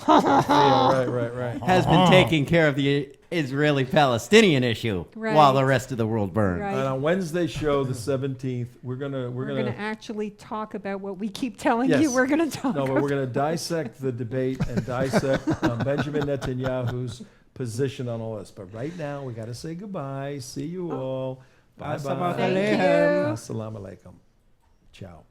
Yeah, right. has been taking care of the Israeli-Palestinian issue Right. while the rest of the world burns. Right. And on Wednesday's show, the 17th, we're gonna actually talk about what we keep telling Yes. you we're going to talk No, but about. we're going to dissect the debate and dissect Benjamin Netanyahu's position on all this. But right now, we got to say goodbye. See you all. Bye bye. Thank you. Assalamu alaikum. Ciao.